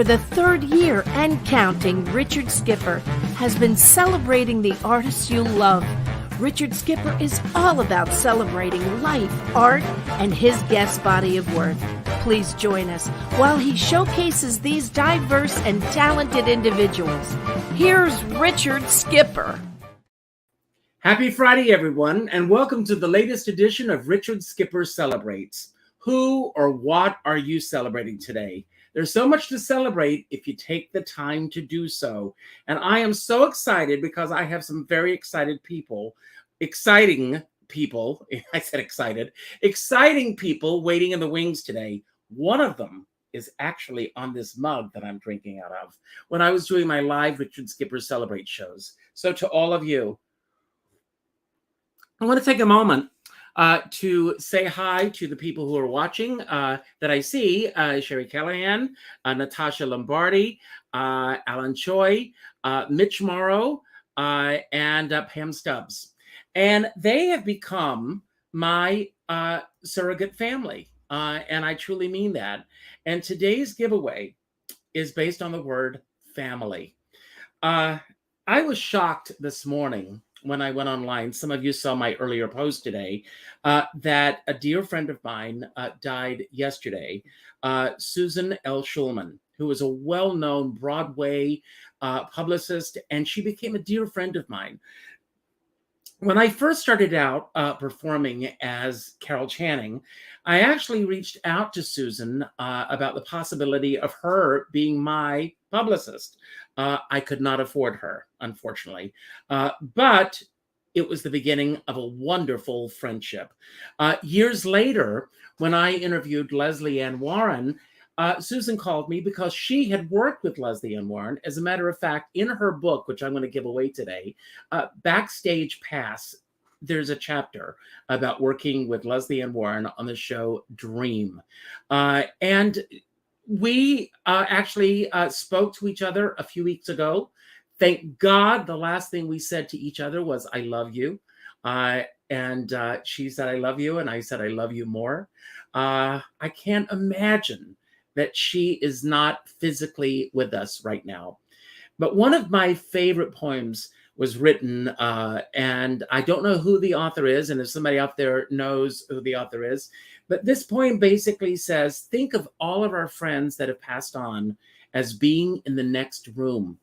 For the third year and counting, Richard Skipper has been celebrating the artists you love. Richard Skipper is all about celebrating life, art, and his guest body of work. Please join us while he showcases these diverse and talented individuals. Here's Richard Skipper. Happy Friday, everyone, and welcome to the latest edition of Richard Skipper Celebrates. Who or what are you celebrating today? There's so much to celebrate if you take the time to do so. And I am so excited because I have some very exciting people waiting in the wings today. One of them is actually on this mug that I'm drinking out of when I was doing my live Richard Skipper Celebrate shows. So to all of you, I want to take a moment to say hi to the people who are watching that I see, Sherry Callahan, Natasha Lombardi, Alan Choi, Mitch Morrow, and Pam Stubbs. And they have become my surrogate family, and I truly mean that. And today's giveaway is based on the word family. I was shocked this morning when I went online. Some of you saw my earlier post today, that a dear friend of mine died yesterday, Susan L. Schulman, who was a well-known Broadway publicist, and she became a dear friend of mine. When I first started out performing as Carol Channing, I actually reached out to Susan about the possibility of her being my publicist. I could not afford her, unfortunately, but it was the beginning of a wonderful friendship. Years later, when I interviewed Leslie Ann Warren, Susan called me because she had worked with Leslie Ann Warren. As a matter of fact, in her book, which I'm going to give away today, Backstage Pass, there's a chapter about working with Leslie Ann Warren on the show Dream. And we actually spoke to each other a few weeks ago. Thank God the last thing we said to each other was, I love you. And she said, I love you. And I said, I love you more. I can't imagine that she is not physically with us right now. But one of my favorite poems was written, and I don't know who the author is, and if somebody out there knows who the author is, but this poem basically says, think of all of our friends that have passed on as being in the next room.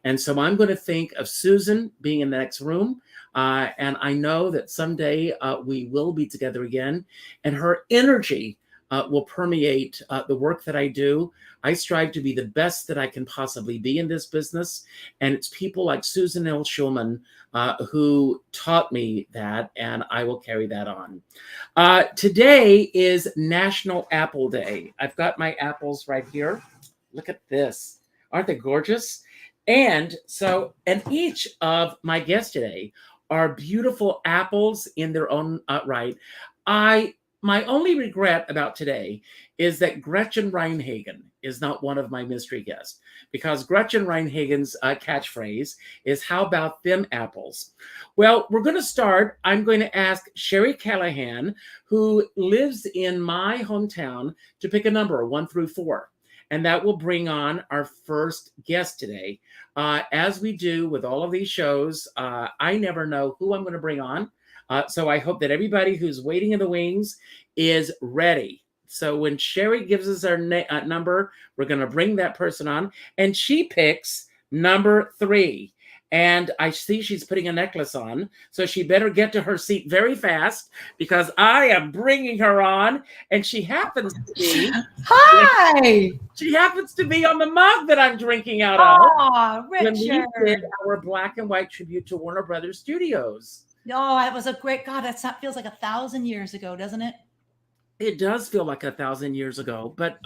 And so I'm going to think of Susan being in the next room, and I know that someday we will be together again, and her energy will permeate the work that I do. I strive to be the best that I can possibly be in this business. And it's people like Susan L. Schulman who taught me that, and I will carry that on. Today is National Apple Day. I've got my apples right here. Look at this. Aren't they gorgeous? And each of my guests today are beautiful apples in their own right. My only regret about today is that Gretchen Reinhagen is not one of my mystery guests, because Gretchen Reinhagen's catchphrase is, how about them apples? Well, we're going to start. I'm going to ask Sherry Callahan, who lives in my hometown, to pick a number 1 through 4. And that will bring on our first guest today. As we do with all of these shows, I never know who I'm going to bring on. So I hope that everybody who's waiting in the wings is ready. So when Sherry gives us our number, we're going to bring that person on. And she picks number 3. And I see she's putting a necklace on. So she better get to her seat very fast, because I am bringing her on. And she happens to be... Hi! She happens to be on the mug that I'm drinking out of. Oh, Richard. When we did our black and white tribute to Warner Brothers Studios. Oh, it was a great, God, that feels like 1,000 years ago, doesn't it? It does feel like 1,000 years ago. But,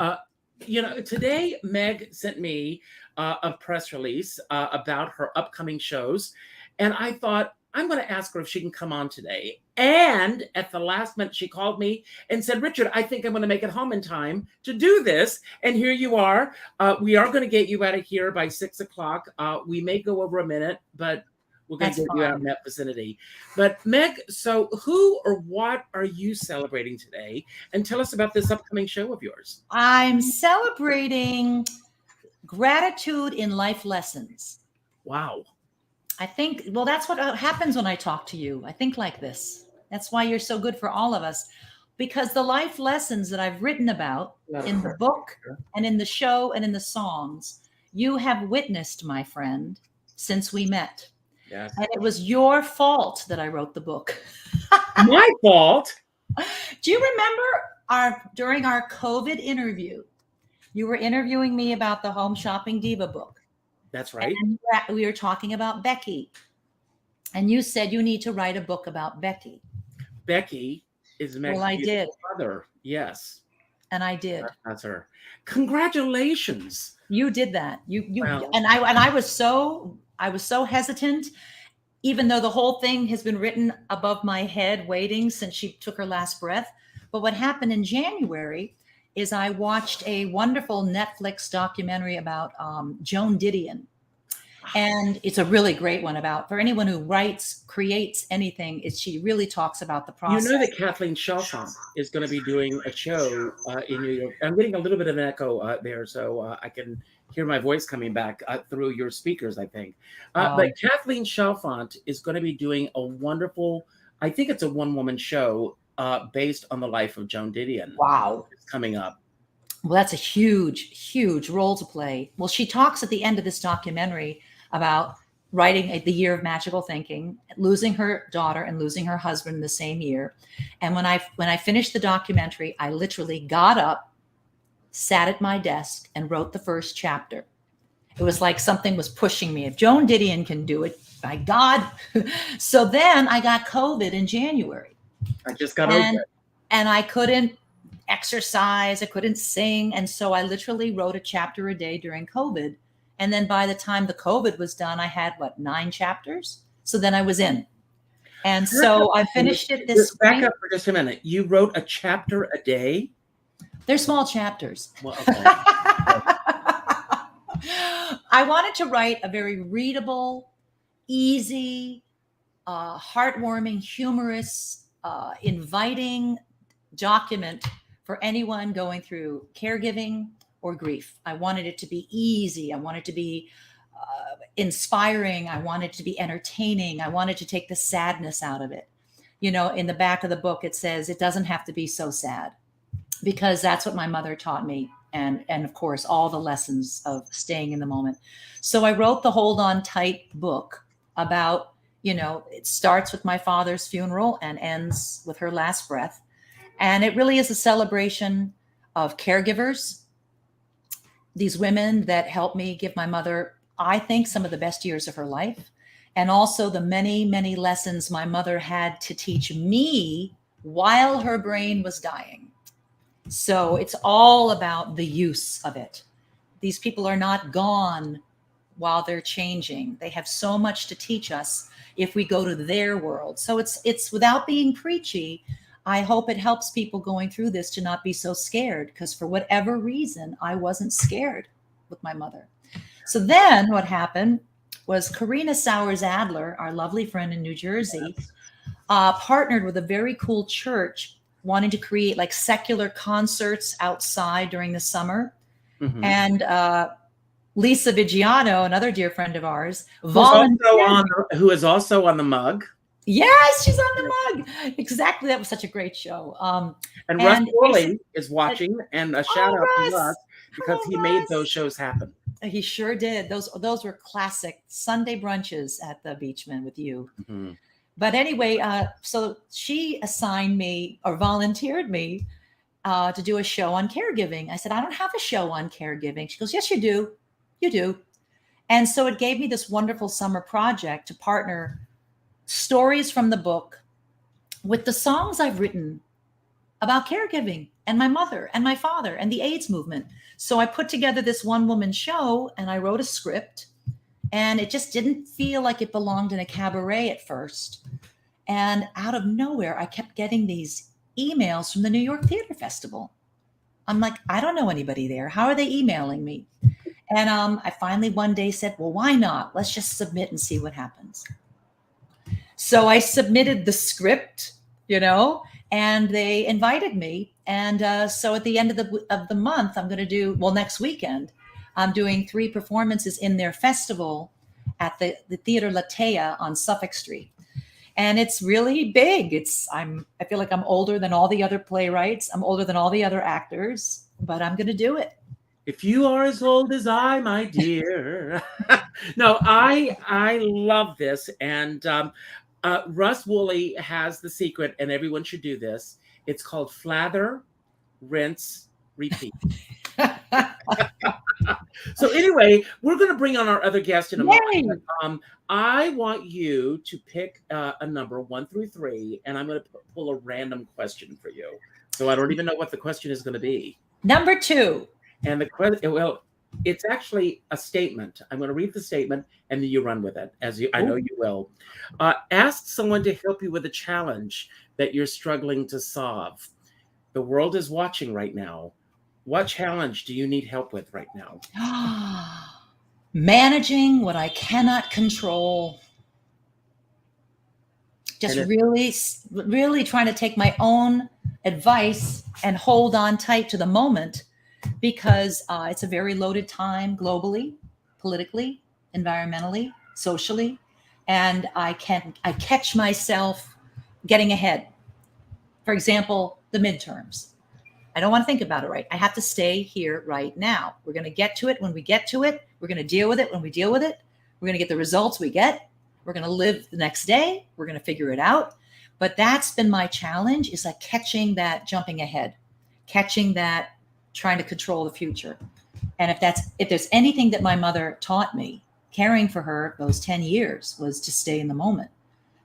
today Meg sent me a press release about her upcoming shows. And I thought, I'm going to ask her if she can come on today. And at the last minute, she called me and said, Richard, I think I'm going to make it home in time to do this. And here you are. We are going to get you out of here by 6 o'clock. We may go over a minute, but we're going to get you out in that vicinity. But Meg, so who or what are you celebrating today? And tell us about this upcoming show of yours. I'm celebrating Gratitude in Life Lessons. Wow. I think, well, that's what happens when I talk to you. I think like this. That's why you're so good for all of us, because the life lessons that I've written about in the book and in the show and in the songs, you have witnessed, my friend, since we met. Yes. And it was your fault that I wrote the book. My fault? Do you remember during our COVID interview, you were interviewing me about the Home Shopping Diva book. That's right. And we were talking about Becky. And you said you need to write a book about Becky. Becky is Meg's Well, I did. mother. Yes. And I did. That's her. Congratulations. You did that. Wow. And I was so hesitant, even though the whole thing has been written above my head waiting since she took her last breath. But what happened in January is I watched a wonderful Netflix documentary about Joan Didion. And it's a really great one about, for anyone who writes, creates anything, she really talks about the process. You know that Kathleen Chalfant is going to be doing a show in New York. I'm getting a little bit of an echo there, so I can hear my voice coming back through your speakers, I think. But Kathleen Chalfant is going to be doing a wonderful, I think it's a one-woman show based on the life of Joan Didion. Wow. It's coming up. Well, that's a huge, huge role to play. Well, she talks at the end of this documentary about writing The Year of Magical Thinking, losing her daughter and losing her husband in the same year. And when I finished the documentary, I literally got up, sat at my desk, and wrote the first chapter. It was like something was pushing me. If Joan Didion can do it, by God. So then I got COVID in January. I just got over it. And I couldn't exercise, I couldn't sing. And so I literally wrote a chapter a day during COVID. And then by the time the COVID was done, I had 9 chapters. So then I was in. And so I finished it this spring. Back up for just a minute. You wrote a chapter a day? They're small chapters. Well, okay. I wanted to write a very readable, easy, heartwarming, humorous, inviting document for anyone going through caregiving or grief. I wanted it to be easy. I wanted it to be inspiring. I wanted it to be entertaining. I wanted to take the sadness out of it. You know, in the back of the book, it says it doesn't have to be so sad, because that's what my mother taught me. And of course, all the lessons of staying in the moment. So I wrote the Hold On Tight book about, it starts with my father's funeral and ends with her last breath. And it really is a celebration of caregivers, these women that helped me give my mother, I think, some of the best years of her life. And also the many, many lessons my mother had to teach me while her brain was dying. So it's all about the use of it. These people are not gone while they're changing. They have so much to teach us if we go to their world. So it's without being preachy, I hope it helps people going through this to not be so scared, because for whatever reason, I wasn't scared with my mother. So then what happened was Karina Sowers-Adler, our lovely friend in New Jersey, partnered with a very cool church wanting to create like secular concerts outside during the summer. Mm-hmm. And Lisa Vigiano, another dear friend of ours, who is also on the mug. Yes, she's on the mug. Exactly. That was such a great show. And Russ Worley is watching, and a shout out to Russ, because he made those shows happen. He sure did. Those were classic Sunday brunches at the Beachman with you. Mm-hmm. But anyway, so she assigned me or volunteered me to do a show on caregiving. I said, I don't have a show on caregiving. She goes, yes, you do. You do. And so it gave me this wonderful summer project to partner stories from the book with the songs I've written about caregiving and my mother and my father and the AIDS movement. So I put together this one-woman show and I wrote a script, and it just didn't feel like it belonged in a cabaret at first. And out of nowhere, I kept getting these emails from the New York Theater Festival. I'm like, I don't know anybody there. How are they emailing me? And I finally one day said, well, why not? Let's just submit and see what happens. So I submitted the script, and they invited me. And so at the end of the month, I'm going to do, next weekend, I'm doing 3 performances in their festival at the Theater Latea on Suffolk Street. And it's really big. I feel like I'm older than all the other playwrights. I'm older than all the other actors, but I'm going to do it. If you are as old as I, my dear. No, I love this. And Russ Woolley has the secret, and everyone should do this. It's called flather, rinse, repeat. So anyway, we're going to bring on our other guest in a moment. I want you to pick a number 1 through 3, and I'm going to pull a random question for you. So I don't even know what the question is going to be. Number 2. And the question, well, it's actually a statement. I'm going to read the statement, and then you run with it, I know you will. Ask someone to help you with a challenge that you're struggling to solve. The world is watching right now. What challenge do you need help with right now? Managing what I cannot control. Just really trying to take my own advice and hold on tight to the moment, because it's a very loaded time globally, politically, environmentally, socially, and I catch myself getting ahead. For example, the midterms. I don't want to think about it, right? I have to stay here right now. We're going to get to it when we get to it. We're going to deal with it when we deal with it. We're going to get the results we get. We're going to live the next day. We're going to figure it out. But that's been my challenge, is like catching that jumping ahead, catching that trying to control the future. And if there's anything that my mother taught me, caring for her those 10 years, was to stay in the moment.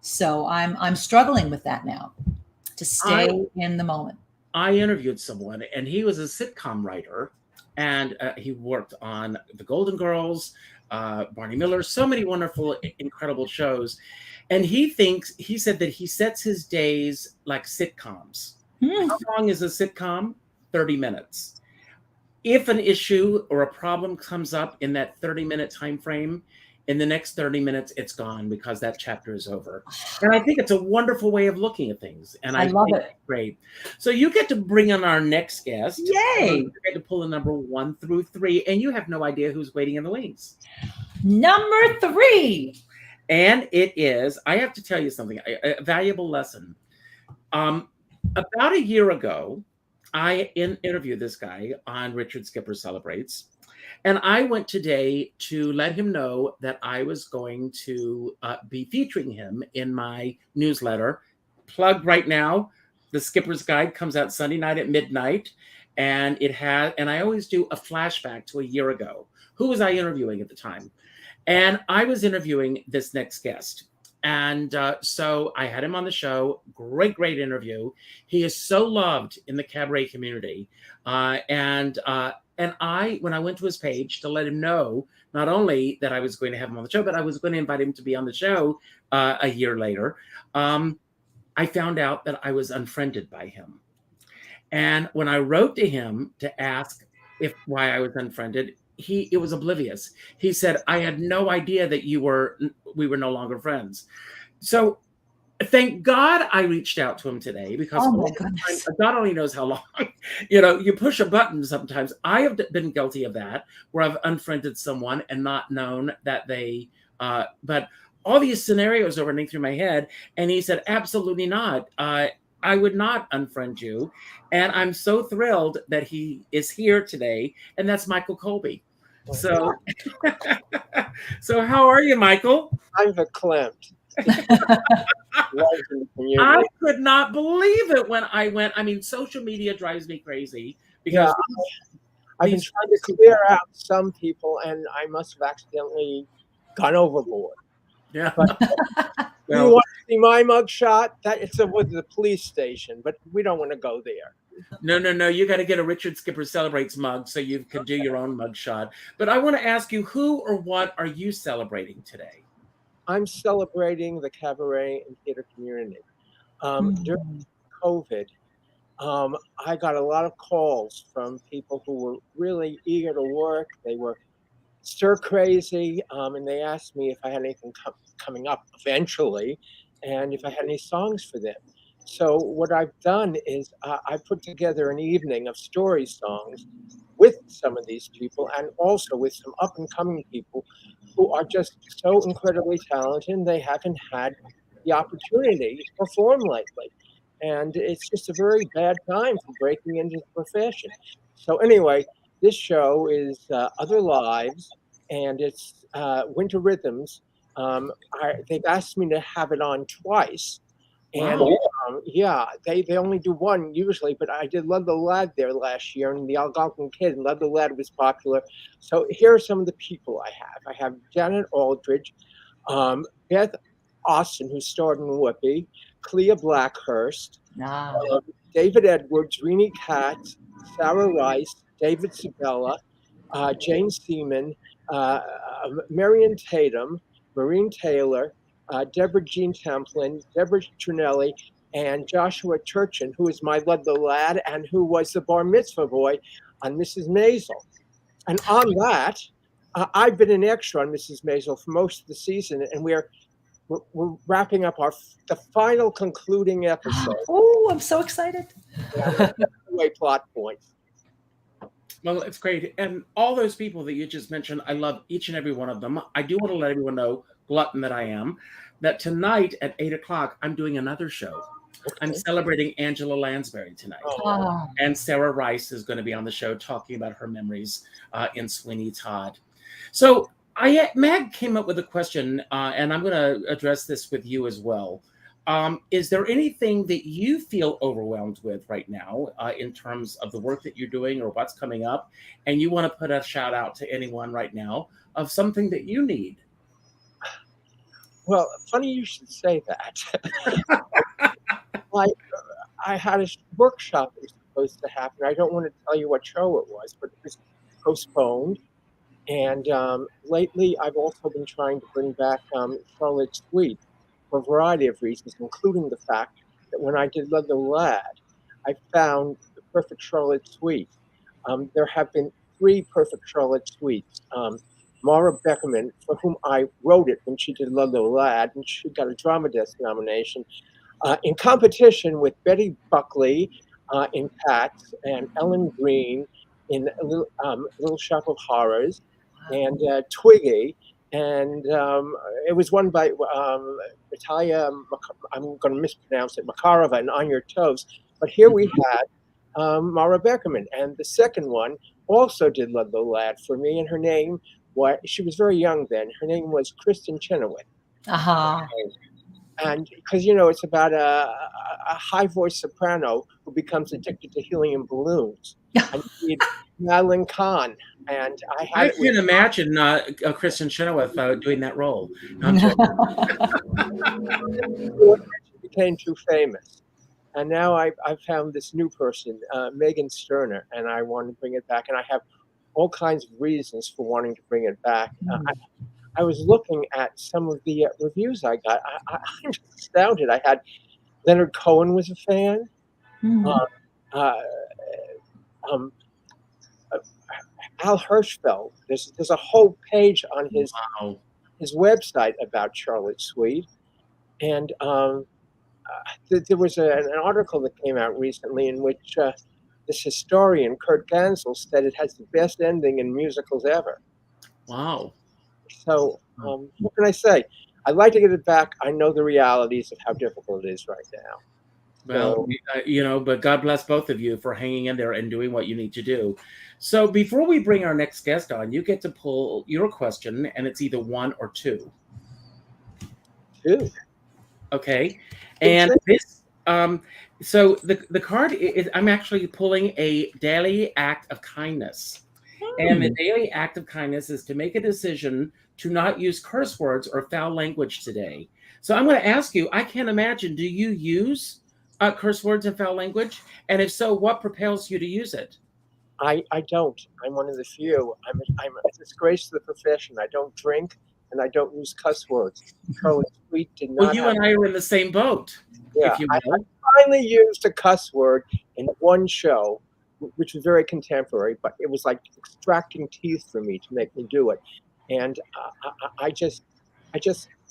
So I'm struggling with that now, to stay in the moment. I interviewed someone, and he was a sitcom writer, and he worked on The Golden Girls, Barney Miller, so many wonderful, incredible shows. And he said that he sets his days like sitcoms. How long is a sitcom? 30 minutes. If an issue or a problem comes up in that 30-minute time frame, in the next 30 minutes, it's gone, because that chapter is over. And I think it's a wonderful way of looking at things. And I love it. Great. So you get to bring on our next guest. Yay! You get to pull a number 1 through 3, and you have no idea who's waiting in the wings. Number 3. And it is, I have to tell you something, a valuable lesson. About a year ago, I interviewed this guy on Richard Skipper Celebrates. And I went today to let him know that I was going to be featuring him in my newsletter. Plug right now, the Skipper's Guide comes out Sunday night at midnight. And I always do a flashback to a year ago. Who was I interviewing at the time? And I was interviewing this next guest. And so I had him on the show. Great interview. He is so loved in the cabaret community. And when I went to his page to let him know, not only that I was going to have him on the show, but I was going to invite him to be on the show a year later, I found out that I was unfriended by him. And when I wrote to him to ask why I was unfriended, it was oblivious. He said, I had no idea that we were no longer friends. So thank God I reached out to him today, because God only knows how long. You push a button sometimes. I have been guilty of that, where I've unfriended someone and not known that they, but all these scenarios are running through my head. And he said, absolutely not. I would not unfriend you. And I'm so thrilled that he is here today. And that's Michael Colby. So, so how are you, Michael? I'm verklempt. I could not believe it when I went. I mean, social media drives me crazy, because I've been trying to clear out some people, and I must have accidentally gone overboard. Yeah. But, you want to see my mugshot? It's with the police station, but we don't want to go there. No. You got to get a Richard Skipper Celebrates mug so you can do your own mugshot. But I want to ask you, who or what are you celebrating today? I'm celebrating the cabaret and theater community. During COVID, I got a lot of calls from people who were really eager to work. They were stir crazy, and they asked me if I had anything coming up eventually, and if I had any songs for them. So what I've done is I put together an evening of story songs with some of these people and also with some up and coming people who are just so incredibly talented. They haven't had the opportunity to perform lately. And it's just a very bad time for breaking into the profession. So, anyway, this show is Other Lives, and it's Winter Rhythms. They've asked me to have it on twice. And Wow. yeah, they only do one usually, but I did Love the Lad there last year, and the Algonquin Kid, and Love the Lad was popular. So here are some of the people I have. I have Janet Aldridge, Beth Austin, who starred in Whoopi, Clea Blackhurst, Ah. um, David Edwards, Renee Katz, Sarah Rice, David Sabella, Jane Seaman, Marion Tatum, Maureen Taylor, Deborah Jean Templin, Deborah Trinelli, and Joshua Turchin, who is my Love the Lad and who was the bar mitzvah boy on Mrs. Maisel. And on that, I've been an extra on Mrs. Maisel for most of the season, and we're wrapping up the final concluding episode. Oh, I'm so excited. Way plot points. Well, it's great. And all those people that you just mentioned, I love each and every one of them. I do want to let everyone know, glutton that I am, that tonight at 8 o'clock, I'm doing another show. Okay. I'm celebrating Angela Lansbury tonight. Oh. And Sarah Rice is going to be on the show talking about her memories in Sweeney Todd. So Mag came up with a question, and I'm going to address this with you as well. Is there anything that you feel overwhelmed with right now in terms of the work that you're doing or what's coming up, and you want to put a shout out to anyone right now of something that you need? Well, funny you should say that. I had a workshop that was supposed to happen. I don't want to tell you what show it was, but it was postponed. And lately, I've also been trying to bring back Charlotte Sweet for a variety of reasons, including the fact that when I did Love the Lad, I found the perfect Charlotte Sweet. There have been 3 perfect Charlotte Sweets. Mara Beckerman, for whom I wrote it when she did Love the Lad, and she got a Drama Desk nomination, in competition with Betty Buckley in Cats and Ellen Green in Little Shop of Horrors, and Twiggy, and it was won by Natalia, I'm going to mispronounce it, Makarova and On Your Toes. But here we had Mara Beckerman, and the second one also did Love the Lad for me, and her name was, she was very young then, her name was Kristen Chenoweth. Uh-huh. And because, you know, it's about a high voice soprano who becomes addicted to helium balloons. And Madeline Kahn. And I can imagine Kristen Chenoweth doing that role. She became too famous. And now I've found this new person, Megan Sterner, and I want to bring it back. And I have all kinds of reasons for wanting to bring it back. I was looking at some of the reviews I got. I'm just astounded. I had Leonard Cohen was a fan. Al Hirschfeld. There's a whole page on his website about Charlotte Sweet, and there was an article that came out recently in which this historian Kurt Gansel said it has the best ending in musicals ever. Wow. So what can I say? I'd like to get it back. I know the realities of how difficult it is right now. Well, you know, but God bless both of you for hanging in there and doing what you need to do. So before we bring our next guest on, you get to pull your question, and it's either 1 or 2. 2. Okay. And this, so the card is, I'm actually pulling a daily act of kindness. And the daily act of kindness is to make a decision to not use curse words or foul language today. So I'm going to ask you, I can't imagine, do you use curse words and foul language? And if so, what propels you to use it? I don't. I'm one of the few. I'm a disgrace to the profession. I don't drink and I don't use cuss words. Charlotte Sweet did not. Well, you and I are in the same boat. Yeah, if you will. I finally used a cuss word in one show, which was very contemporary, but it was like extracting teeth for me to make me do it. And I just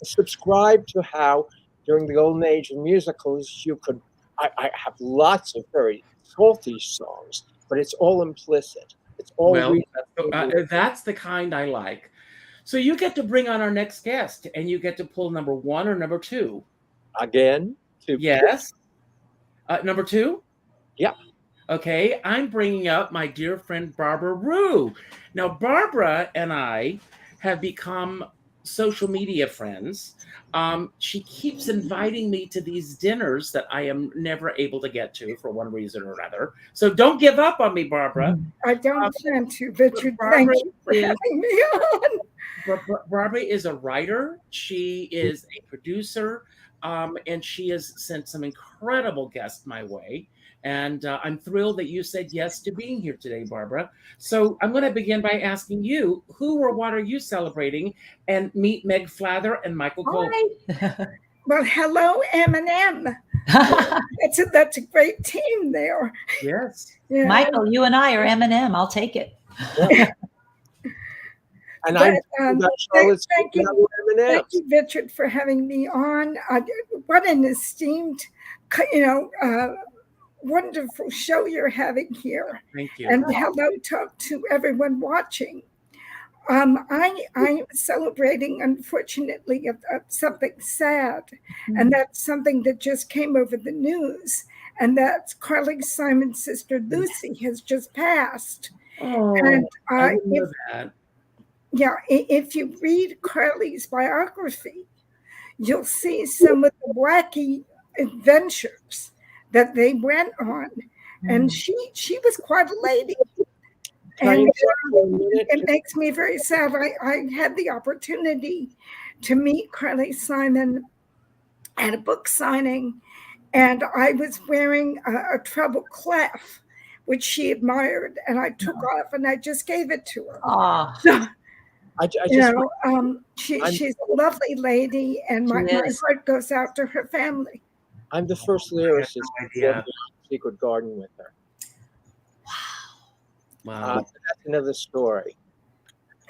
subscribed to how during the golden age of musicals, you could I have lots of very salty songs, but it's all implicit. It's all Well, that's the kind I like. So you get to bring on our next guest, and you get to pull number 1 or number 2. again. Yes. Number 2? Yeah. Okay, I'm bringing up my dear friend Barbara Rew. Now, Barbara and I have become social media friends. She keeps inviting me to these dinners that I am never able to get to for one reason or another. So don't give up on me, Barbara. I don't plan to, Richard. Thank you for having me on. Barbara is a writer. She is a producer, and she has sent some incredible guests my way. And I'm thrilled that you said yes to being here today, Barbara. So I'm going to begin by asking you, who or what are you celebrating? And meet Meg Flather and Michael Cole. Well, hello, M&M. That's a great team there. Yes. Yeah. Michael, you and I are M&M. I'll take it. Yeah. And thank you, M&Ms. Richard, for having me on. What an esteemed, wonderful show you're having here. Thank you. And hello to everyone watching. I'm celebrating, unfortunately, something sad, and that's something that just came over the news, and that's Carly Simon's sister Lucy has just passed. Oh, and I didn't know that. Yeah, if you read Carly's biography, you'll see some of the wacky adventures that they went on, and she was quite a lady. And it makes me very sad. I had the opportunity to meet Carly Simon at a book signing, and I was wearing a treble clef, which she admired, and I took off and I just gave it to her. So, she's a lovely lady, and my heart goes out to her family. I'm the first lyricist to Secret Garden with her. Wow. That's another story.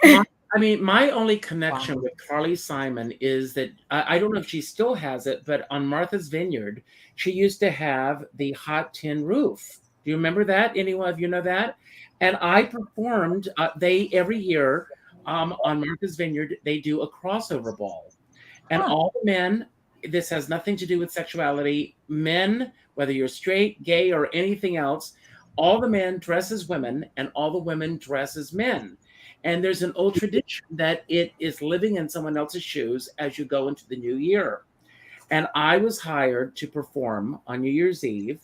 I mean, my only connection with Carly Simon is that I don't know if she still has it, but on Martha's Vineyard, she used to have the hot tin roof. Do you remember that? Anyone of you know that? And I performed, every year on Martha's Vineyard, they do a crossover ball. And all the men, this has nothing to do with sexuality, men, whether you're straight, gay, or anything else, all the men dress as women and all the women dress as men. And there's an old tradition that it is living in someone else's shoes as you go into the new year. And I was hired to perform on New Year's Eve.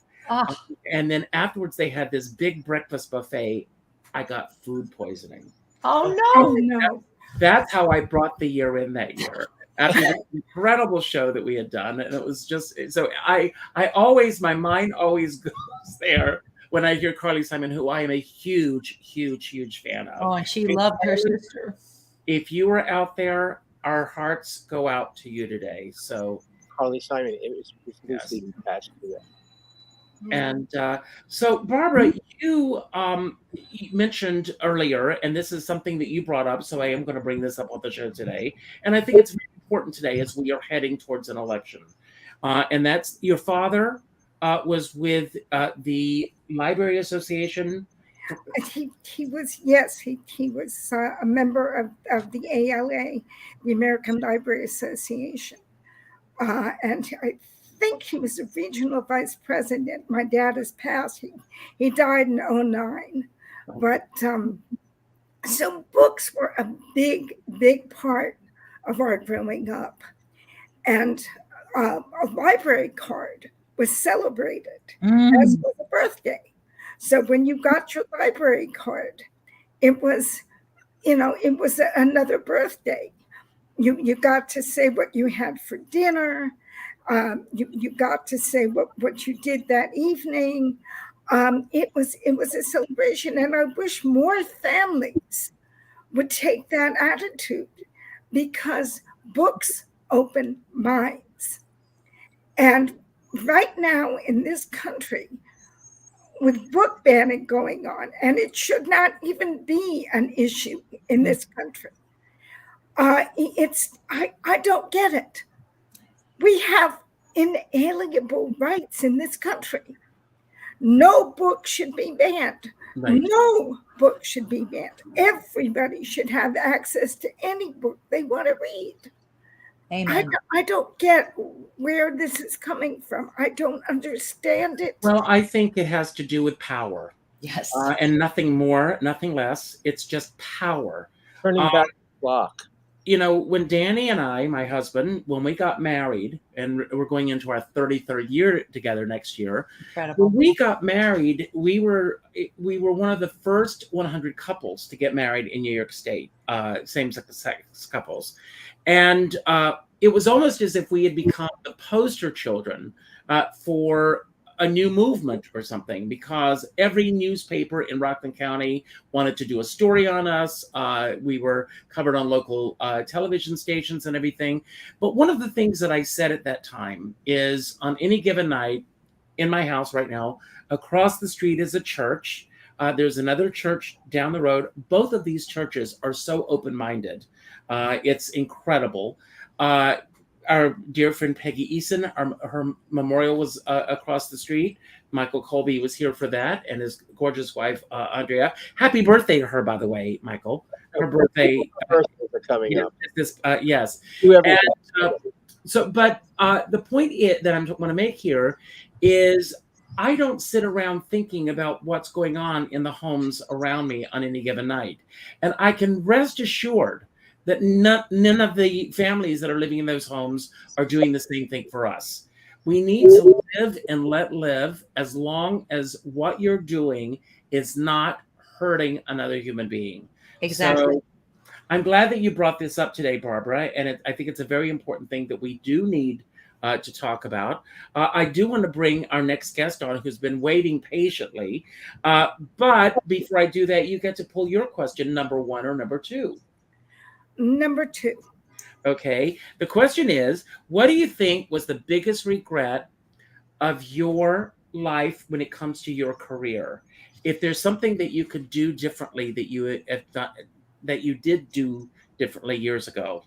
And then afterwards, they had this big breakfast buffet. I got food poisoning. Oh, no. That's how I brought the year in that year. After the incredible show that we had done. And it was just, so I always, my mind always goes there when I hear Carly Simon, who I am a huge, huge, huge fan of. Oh, and she loved her sister. If you were out there, our hearts go out to you today. So Carly Simon, it was Lucy passed away. And so, Barbara, you mentioned earlier, and this is something that you brought up, so I am going to bring this up on the show today. And I think it's very important today as we are heading towards an election. And that's your father was with the Library Association. He was, yes, he was a member of the ALA, the American Library Association. And I think he was a regional vice president. My dad has passed. He died in 2009. But so books were a big, big part of our growing up. And a library card was celebrated, as was a birthday. So when you got your library card, it was another birthday. You got to say what you had for dinner. You got to say what you did that evening. It was a celebration, and I wish more families would take that attitude, because books open minds. And right now in this country, with book banning going on, and it should not even be an issue in this country, I don't get it. We have inalienable rights in this country. No book should be banned. Right. No book should be banned. Everybody should have access to any book they want to read. Amen. I don't get where this is coming from. I don't understand it. Well, I think it has to do with power. Yes. And nothing more, nothing less. It's just power. Turning back the clock. You know, when Danny and I, my husband, when we got married, and we're going into our 33rd year together next year. Incredible. When we got married, we were one of the first 100 couples to get married in New York State, same-sex couples. And it was almost as if we had become the poster children for a new movement or something, because every newspaper in Rockland County wanted to do a story on us. We were covered on local television stations and everything. But one of the things that I said at that time is, on any given night in my house right now, across the street is a church. There's another church down the road. Both of these churches are so open-minded. It's incredible. Our dear friend Peggy Eason, her memorial was across the street. Michael Colby was here for that, and his gorgeous wife, Andrea. Happy birthday to her, by the way, Michael. Her birthday. Birthdays are coming up. Yes. Whoever. And, the point that I want to make here is, I don't sit around thinking about what's going on in the homes around me on any given night. And I can rest assured that none of the families that are living in those homes are doing the same thing for us. We need to live and let live, as long as what you're doing is not hurting another human being. Exactly. So I'm glad that you brought this up today, Barbara, and I think it's a very important thing that we do need to talk about. I do want to bring our next guest on, who's been waiting patiently. But before I do that, you get to pull your question, number 1 or number 2. Number 2. Okay. The question is, what do you think was the biggest regret of your life when it comes to your career? If there's something that you could do differently that you did do differently years ago.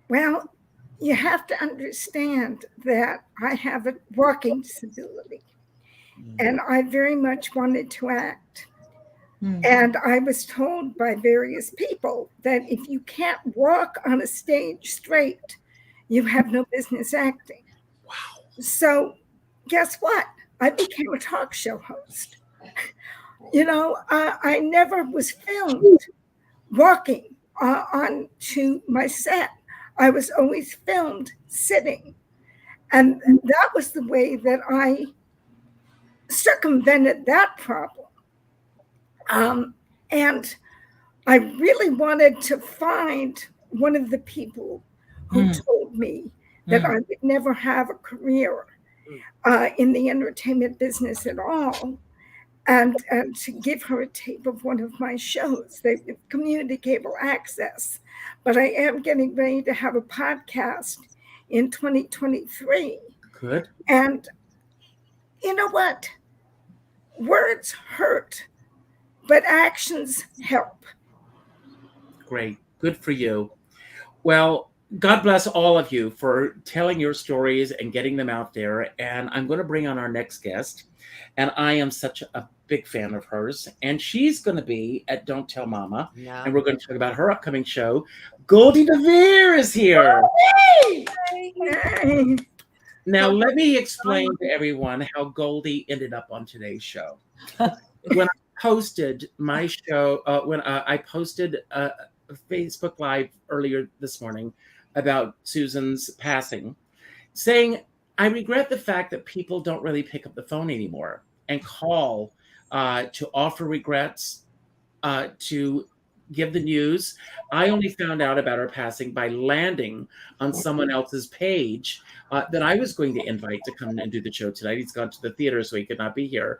Well, you have to understand that I have a walking disability, and I very much wanted to act. And I was told by various people that if you can't walk on a stage straight, you have no business acting. Wow. So guess what? I became a talk show host. You know, I never was filmed walking onto my set. I was always filmed sitting. And that was the way that I circumvented that problem. And I really wanted to find one of the people who told me that I would never have a career in the entertainment business at all, and to give her a tape of one of my shows. They community cable access, but I am getting ready to have a podcast in 2023. Good. And you know what? Words hurt, but actions help. Great. Good for you. Well, God bless all of you for telling your stories and getting them out there. And I'm going to bring on our next guest. And I am such a big fan of hers. And she's going to be at Don't Tell Mama. No. And we're going to talk about her upcoming show. Godie Dver is here. Hey. Now, let me explain to everyone how Goldie ended up on today's show. When I posted my show, I posted a Facebook Live earlier this morning about Susan's passing, saying, I regret the fact that people don't really pick up the phone anymore and call to offer regrets, to give the news. I only found out about her passing by landing on someone else's page that I was going to invite to come and do the show tonight. He's gone to the theater, so he could not be here.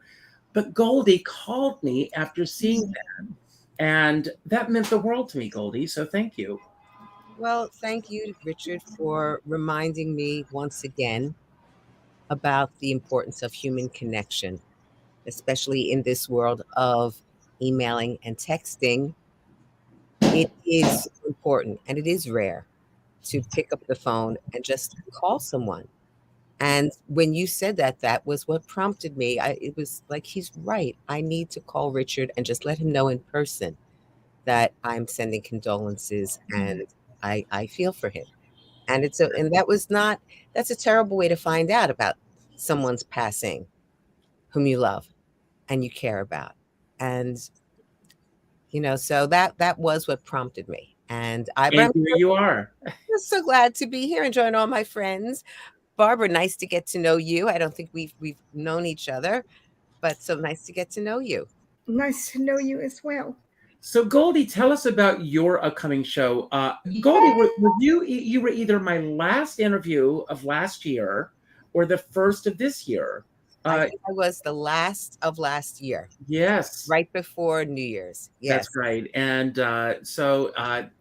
But Goldie called me after seeing that. And that meant the world to me, Goldie. So thank you. Well, thank you, Richard, for reminding me once again about the importance of human connection, especially in this world of emailing and texting. It is important, and it is rare to pick up the phone and just call someone. And when you said that, that was what prompted me. It was like, he's right. I need to call Richard and just let him know in person that I'm sending condolences and I feel for him. And that's a terrible way to find out about someone's passing whom you love and you care about. And, so that was what prompted me. And And here you are. I'm so glad to be here and join all my friends. Barbara, nice to get to know you. I don't think we've known each other, but so nice to get to know you. Nice to know you as well. So Goldie, tell us about your upcoming show. Goldie, were you were either my last interview of last year or the first of this year. I think I was the last of last year. Yes. Right before New Year's. Yes. That's right. And so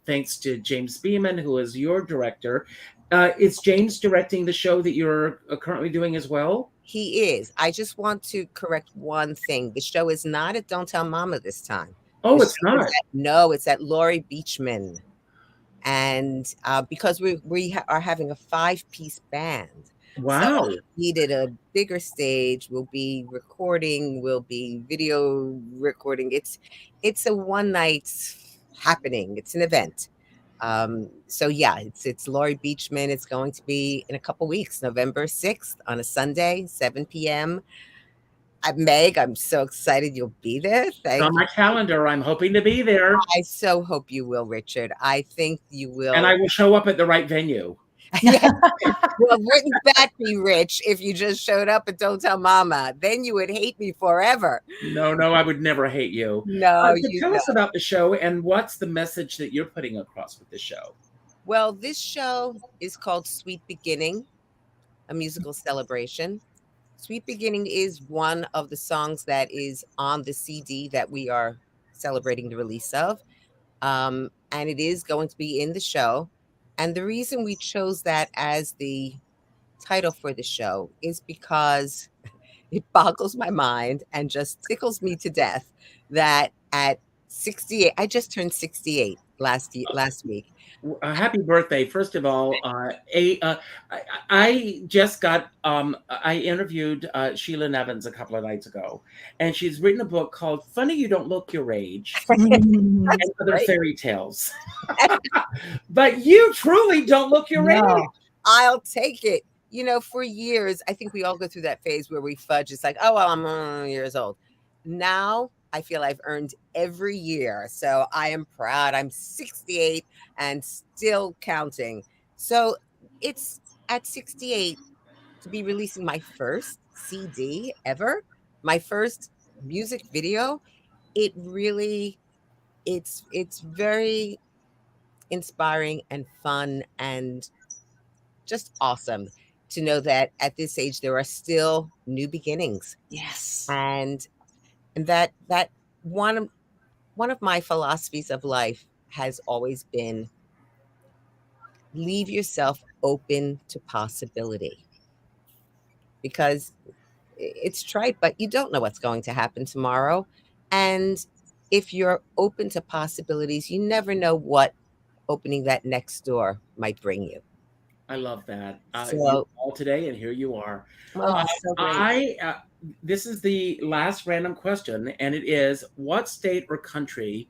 thanks to James Beeman, who is your director. Is James directing the show that you're currently doing as well? He is. I just want to correct one thing. The show is not at Don't Tell Mama this time. Oh, it's not? No, it's at Laurie Beachman. And because we are having a 5-piece band. Wow. So we needed a bigger stage. We'll be recording. We'll be video recording. It's a one-night happening. It's an event. So yeah, it's Laurie Beachman. It's going to be in a couple weeks, November 6th on a Sunday, 7 p.m. Meg, I'm so excited you'll be there. It's on my calendar. I'm hoping to be there. I so hope you will, Richard. I think you will. And I will show up at the right venue. Well, wouldn't that be rich if you just showed up and Don't Tell Mama? Then you would hate me forever. No, I would never hate you. No, so tell us about the show and what's the message that you're putting across with the show? Well, this show is called Sweet Beginning, a musical celebration. Sweet Beginning is one of the songs that is on the CD that we are celebrating the release of. And it is going to be in the show. And the reason we chose that as the title for the show is because it boggles my mind and just tickles me to death that at 68, I just turned 68 last week. Happy birthday. First of all, I just got, I interviewed Sheila Nevins a couple of nights ago, and she's written a book called Funny You Don't Look Your Age and Other Fairy Tales. But you truly don't look your age. I'll take it. For years, I think we all go through that phase where we fudge. It's like, oh, well, I'm years old. Now I feel I've earned every year. So I am proud. I'm 68 and still counting. So it's at 68 to be releasing my first CD ever, my first music video. It really, it's very inspiring and fun and just awesome to know that at this age there are still new beginnings. Yes. And that one of my philosophies of life has always been leave yourself open to possibility, because it's trite, but you don't know what's going to happen tomorrow. And if you're open to possibilities, you never know what opening that next door might bring you. I love that. So, you're all today, and here you are. Oh, so great. This is the last random question, and it is: what state or country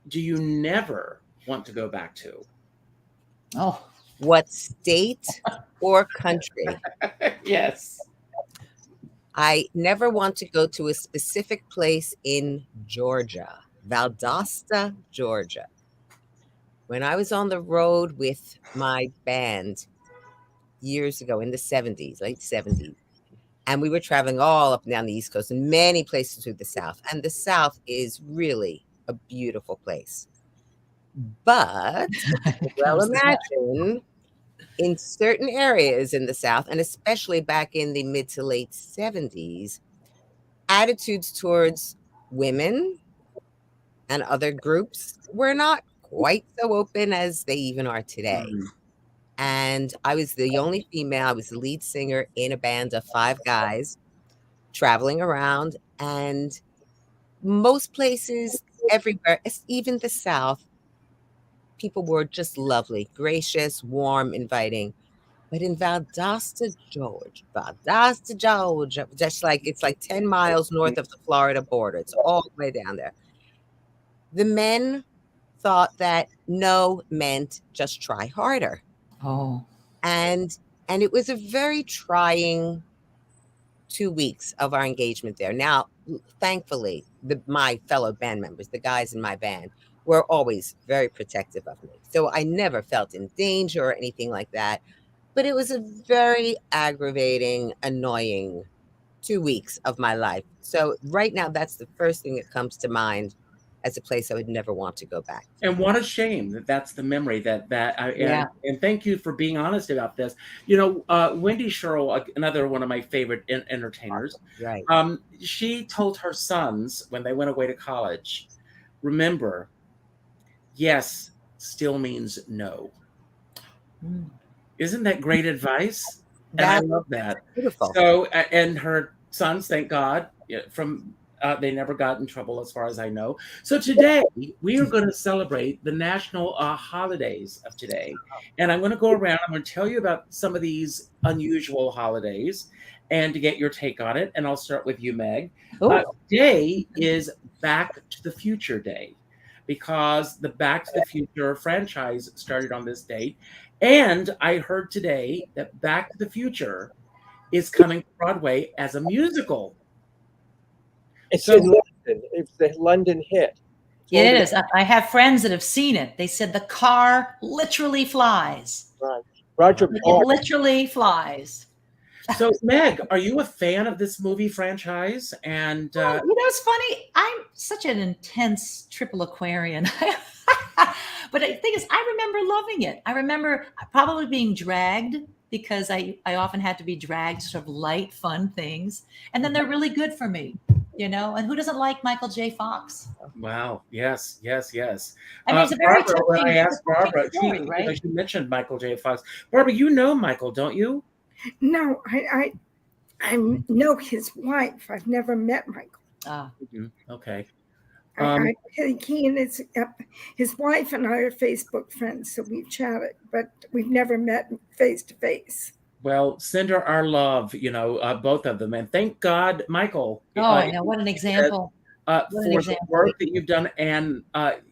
do you never want to go back to? Oh, what state or country? Yes. I never want to go to a specific place in Georgia, Valdosta, Georgia. When I was on the road with my band years ago in the 70s, late 70s, and we were traveling all up and down the East Coast and many places through the South. And the South is really a beautiful place. But well, imagine in certain areas in the South, and especially back in the mid to late 70s, attitudes towards women and other groups were not quite so open as they even are today. And I was the only female. I was the lead singer in a band of 5 guys traveling around. And most places, everywhere, even the South, people were just lovely, gracious, warm, inviting. But in Valdosta, Georgia, just like it's like 10 miles north of the Florida border. It's all the way down there. The men thought that no meant just try harder. Oh. And it was a very trying 2 weeks of our engagement there. Now, thankfully, my fellow band members, the guys in my band, were always very protective of me. So I never felt in danger or anything like that. But it was a very aggravating, annoying 2 weeks of my life. So right now, that's the first thing that comes to mind as a place I would never want to go back. And what a shame that that's the memory Yeah. and thank you for being honest about this. Wendy Sherrill, another one of my favorite entertainers, Right. she told her sons when they went away to college, remember, yes still means no. Mm. Isn't that great advice? And I love that. Beautiful. So, and her sons, thank God, they never got in trouble as far as I know. So today we are going to celebrate the national holidays of today. And I'm going to go around, I'm going to tell you about some of these unusual holidays and to get your take on it. And I'll start with you, Meg. Today is Back to the Future Day because the Back to the Future franchise started on this date. And I heard today that Back to the Future is coming to Broadway as a musical. It's in London. It's the London hit. It is. I have friends that have seen it. They said the car literally flies. Right. Roger It Park. literally flies. So, Meg, are you a fan of this movie franchise? And it's funny. I'm such an intense triple Aquarian. But the thing is, I remember loving it. I remember probably being dragged because I often had to be dragged to sort of light, fun things. And then they're really good for me, and who doesn't like Michael J. Fox? Wow. Yes. I mean, it's a very Barbara, when I asked Barbara, story, right? she mentioned Michael J. Fox. Barbara, you know Michael, don't you? No, I know his wife. I've never met Michael. Okay. He and his wife and I are Facebook friends, so we've chatted, but we've never met face to face. Well, send her our love, both of them, and thank God, Michael. I know, what an example! For the work that you've done and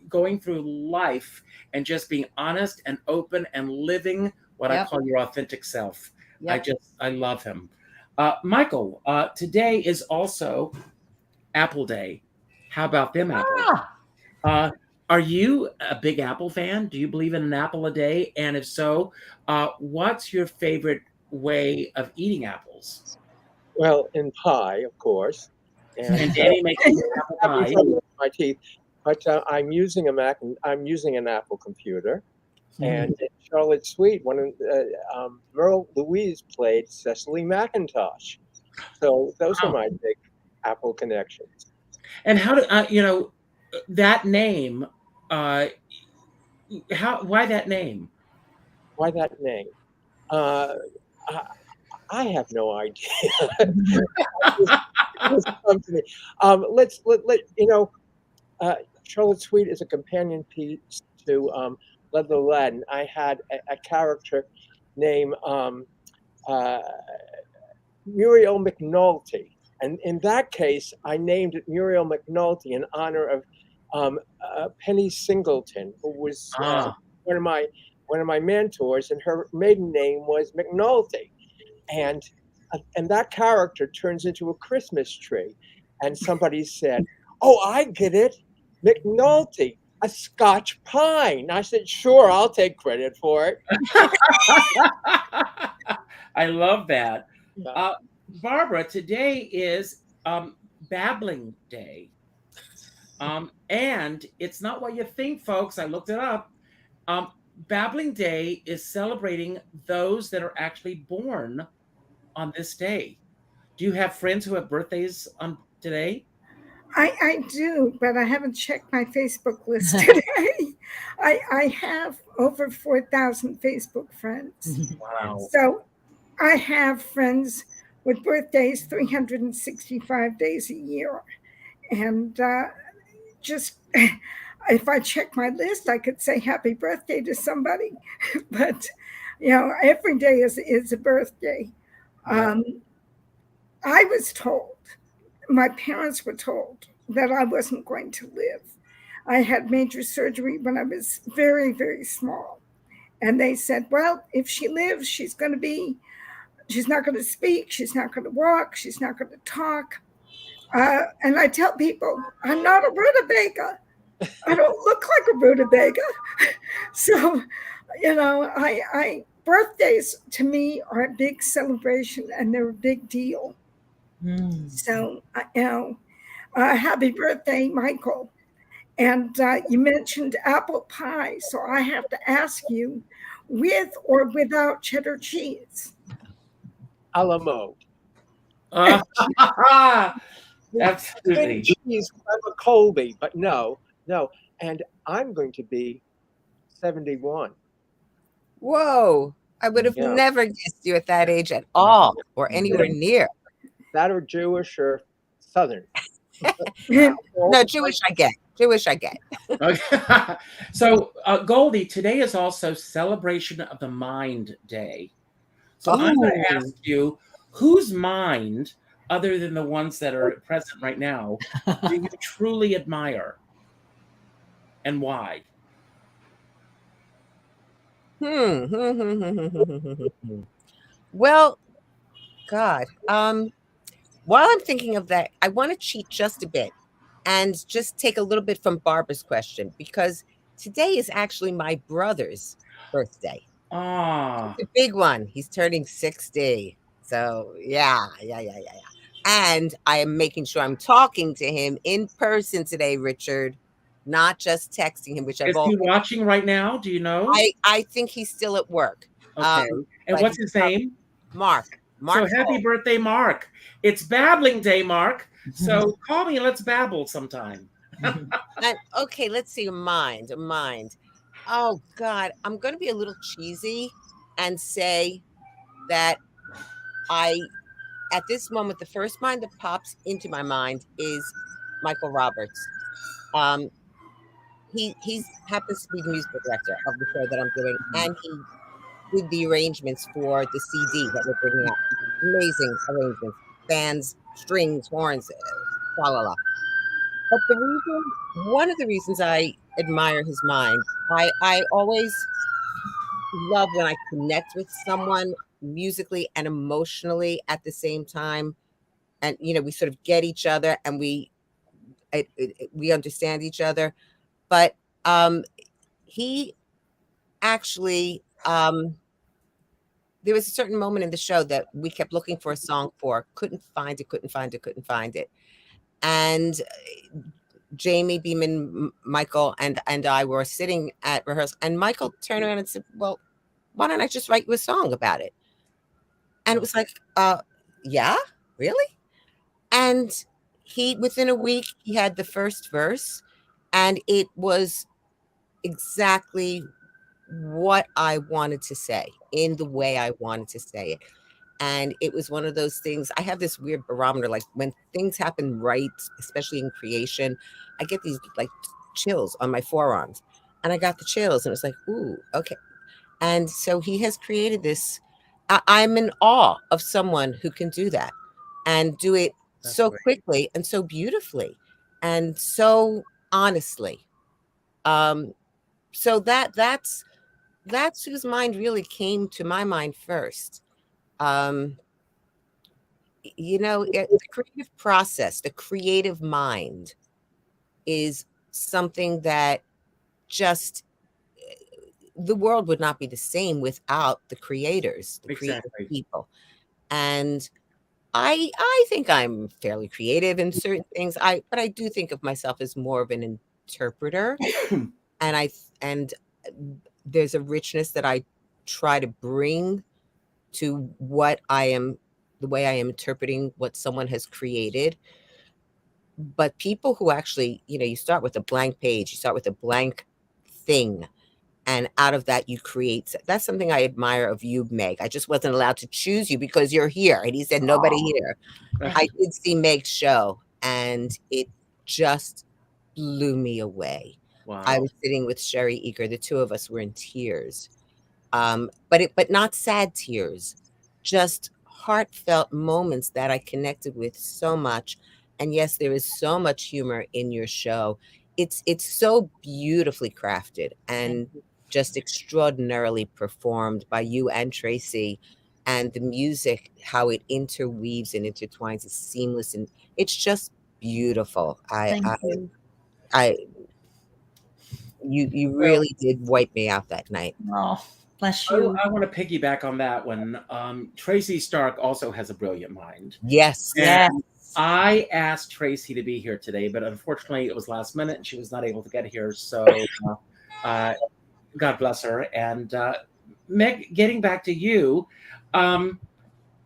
going through life and just being honest and open and living what I call your authentic self. Yep. I love him. Michael, today is also Apple Day. How about them apples? Are you a big Apple fan? Do you believe in an apple a day? And if so, what's your favorite way of eating apples? Well, in pie, of course. And Danny makes apple pie. My teeth, but I'm using a Mac. I'm using an Apple computer, and in Charlotte Suite, Merle Louise played Cecily McIntosh. So those are my big Apple connections. And how do that name? Why that name? Why that name? I have no idea. Charlotte Suite is a companion piece to Leather Aladdin. I had a character named Muriel McNulty. And in that case, I named it Muriel McNulty in honor of Penny Singleton, who was one of my mentors, and her maiden name was McNulty. And that character turns into a Christmas tree. And somebody said, "Oh, I get it, McNulty, a Scotch pine." I said, "Sure, I'll take credit for it." I love that. Barbara, today is Babbling Day. And it's not what you think, folks. I looked it up. Babbling Day is celebrating those that are actually born on this day. Do you have friends who have birthdays on today? I do, but I haven't checked my Facebook list today. I have over 4,000 Facebook friends. Wow. So I have friends with birthdays 365 days a year. And if I check my list, I could say happy birthday to somebody, but every day is a birthday. I was told, my parents were told that I wasn't going to live. I had major surgery when I was very, very small. And they said, well, if she lives, she's not going to speak, she's not going to walk, she's not going to talk. And I tell people, I'm not a rutabaga. I don't look like a rutabaga. So, birthdays to me are a big celebration and they're a big deal. So, happy birthday, Michael. And you mentioned apple pie. So I have to ask you, with or without cheddar cheese? A la mode. Absolutely. Cheese, I'm a Colby, but no. And I'm going to be 71. Whoa. I would have never guessed you at that age at all, or anywhere near. That or Jewish or Southern. No, Jewish I get. Okay. So, Goldie, today is also Celebration of the Mind Day. So I'm going to ask you, whose mind, other than the ones that are present right now, do you truly admire? And why? Well, God, while I'm thinking of that, I want to cheat just a bit and just take a little bit from Barbara's question, because today is actually my brother's birthday. It's a big one. He's turning 60. So yeah. And I am making sure I'm talking to him in person today, Richard, not just texting him, which I've Is he watching right now? Do you know? I think he's still at work. Okay. And what's his name? Mark. So happy birthday, Mark. It's babbling day, Mark. So call me and let's babble sometime. Okay, let's see. A mind. Oh, God. I'm going to be a little cheesy and say that at this moment, the first mind that pops into my mind is Michael Roberts. He happens to be the musical director of the show that I'm doing, and he did the arrangements for the CD that we're bringing out. Amazing arrangements, bands, strings, horns, la la la. But one of the reasons I admire his mind, I always love when I connect with someone musically and emotionally at the same time, and we sort of get each other and we understand each other. But he actually, there was a certain moment in the show that we kept looking for a song for, couldn't find it. And Jamie Beeman, Michael, and I were sitting at rehearsal, and Michael turned around and said, well, why don't I just write you a song about it? And it was like, yeah, really? And within a week, he had the first verse, and it was exactly what I wanted to say in the way I wanted to say it. And it was one of those things. I have this weird barometer, like when things happen right, especially in creation, I get these like chills on my forearms, and I got the chills, and it's like, ooh, okay. And so he has created this. I'm in awe of someone who can do that and do it so quickly and so beautifully and so honestly. So that's whose mind really came to my mind first. The creative process, the creative mind is something that just, the world would not be the same without the creators, the creative people. And I think I'm fairly creative in certain things. But I do think of myself as more of an interpreter. and there's a richness that I try to bring to what I am, the way I am interpreting what someone has created. But people who actually, you start with a blank page, you start with a blank thing, and out of that you create. That's something I admire of you, Meg. I just wasn't allowed to choose you because you're here. And he said, nobody here. I did see Meg's show, and it just blew me away. Wow. I was sitting with Sherry Eager. The two of us were in tears, but not sad tears, just heartfelt moments that I connected with so much. And yes, there is so much humor in your show. It's so beautifully crafted and just extraordinarily performed by you and Tracy. And the music, how it interweaves and intertwines, is seamless, and it's just beautiful. Thank you. You really did wipe me out that night. Oh, bless you. I want to piggyback on that one. Tracy Stark also has a brilliant mind. Yes. Yes. I asked Tracy to be here today, but unfortunately it was last minute and she was not able to get here. So God bless her. And Meg, getting back to you, and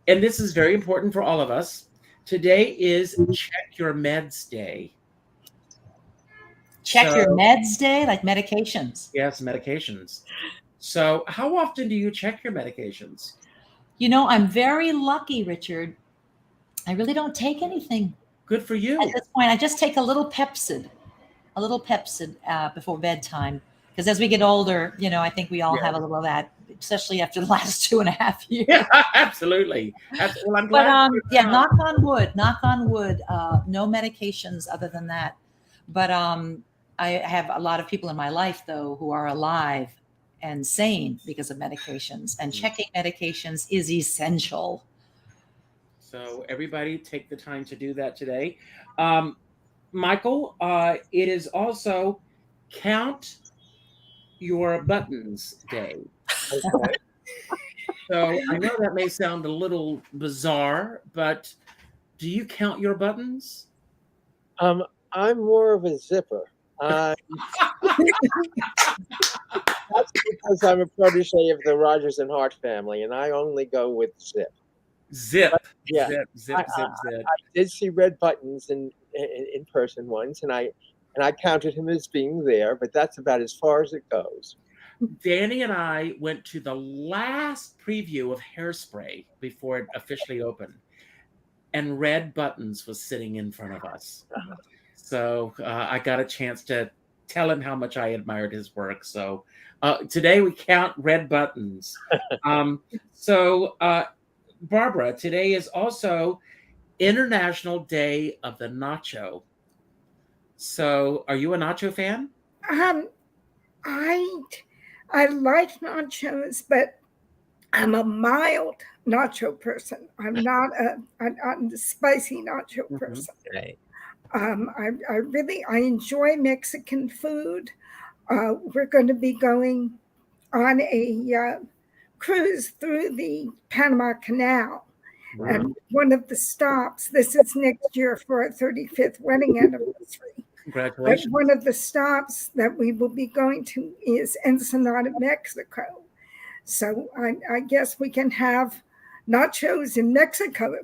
this is very important for all of us. Today is Check Your Meds Day. Check your meds day, like medications. Yes, medications. So how often do you check your medications? You know, I'm very lucky, Richard. I really don't take anything Good for you. at this point. I just take a little Pepsid before bedtime. Because as we get older, you know, I think we all have a little of that, especially after the last 2.5 years. Yeah, absolutely. Well, I'm glad. But yeah, knock on wood, no medications other than that. But I have a lot of people in my life, though, who are alive and sane because of medications, and checking medications is essential. So everybody take the time to do that today. Michael, it is also Count Your Buttons Day. Okay. So I know that may sound a little bizarre, but do you count your buttons? I'm more of a zipper. That's because I'm a protege of the Rogers and Hart family, and I only go with zip. Zip. Yeah. Zip. I did see Red Buttons in person once, and I counted him as being there, but that's about as far as it goes. Danny and I went to the last preview of Hairspray before it officially opened, and Red Buttons was sitting in front of us. So I got a chance to tell him how much I admired his work. So today we count Red Buttons. So Barbara, today is also International Day of the Nacho. So are you a nacho fan? I like nachos, but I'm a mild nacho person. I'm not a spicy nacho person. Right. I enjoy Mexican food. We're going to be going on a cruise through the Panama Canal. Wow. And one of the stops, this is next year for our 35th wedding anniversary. Congratulations. One of the stops that we will be going to is Ensenada, Mexico. So I guess we can have nachos in Mexico.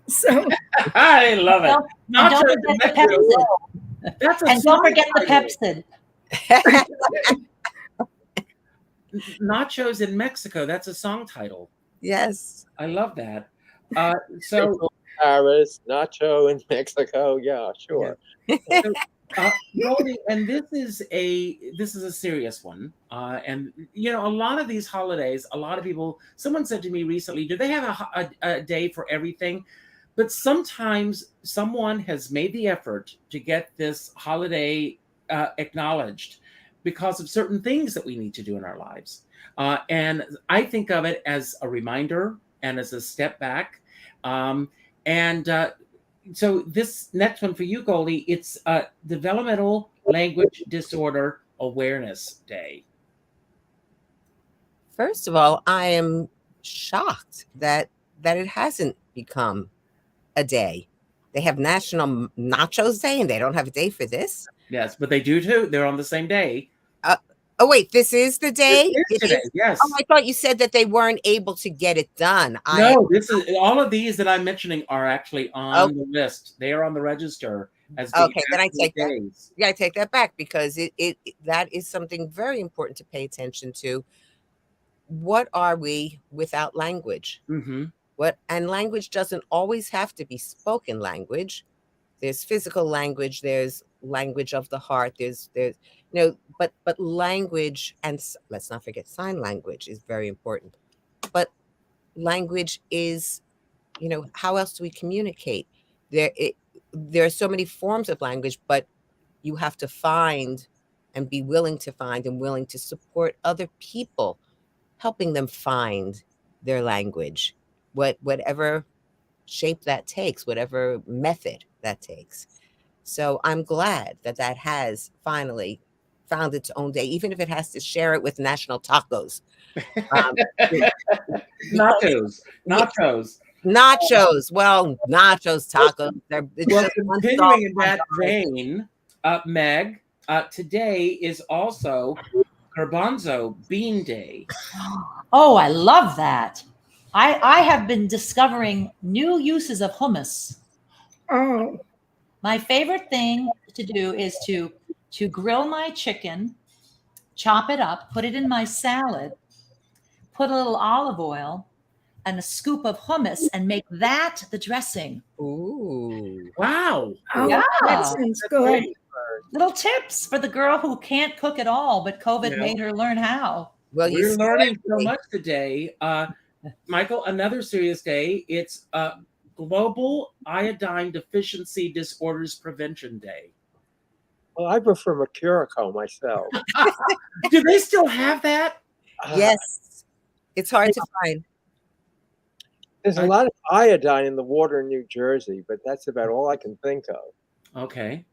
So I love it. And don't forget the Pepsid. That's a And don't forget the song Pepsid. Nachos in Mexico. That's a song title. Yes. I love that. So Paris, nacho in Mexico. Yeah, sure. Goldie, and this is a serious one. And you know, a lot of these holidays, a lot of people. Someone said to me recently, "Do they have a day for everything?" But sometimes someone has made the effort to get this holiday acknowledged because of certain things that we need to do in our lives. And I think of it as a reminder and as a step back. So this next one for you, Goldie, it's Developmental Language Disorder Awareness Day. First of all, I am shocked that it hasn't become a day. They have National Nachos Day, and they don't have a day for this. Yes, but they do too. They're on the same day. Oh wait, this is the day. It is today. Yes. Oh, I thought you said that they weren't able to get it done. No, this is all of these that I'm mentioning are actually on the list. They are on the register as the okay. Then I take days. that. Yeah, I take that back because it that is something very important to pay attention to. What are we without language? Mm-hmm. And language doesn't always have to be spoken language. There's physical language. There's language of the heart. There's but language, and let's not forget sign language is very important. But language is, how else do we communicate? There are so many forms of language, but you have to find and be willing to find and willing to support other people, helping them find their language, whatever shape that takes, whatever method that takes. So I'm glad that has finally found its own day, even if it has to share it with National Tacos. Nachos. Nachos. Well, nachos, tacos. It's Well, just one continuing in song. that vein, Meg, today is also Garbanzo Bean Day. Oh, I love that. I have been discovering new uses of hummus. Oh, My favorite thing to do is to grill my chicken, chop it up, put it in my salad, put a little olive oil and a scoop of hummus and make that the dressing. Ooh. Wow. oh, Yeah. that sounds good. Little tips for the girl who can't cook at all, but COVID made her learn how. Well, We're learning so much today. Michael, another serious day. It's Global Iodine Deficiency Disorders Prevention Day. Well, I prefer Mercurico myself. Do they still have that? Yes. It's hard to find. There's a lot of iodine in the water in New Jersey, but that's about all I can think of. Okay.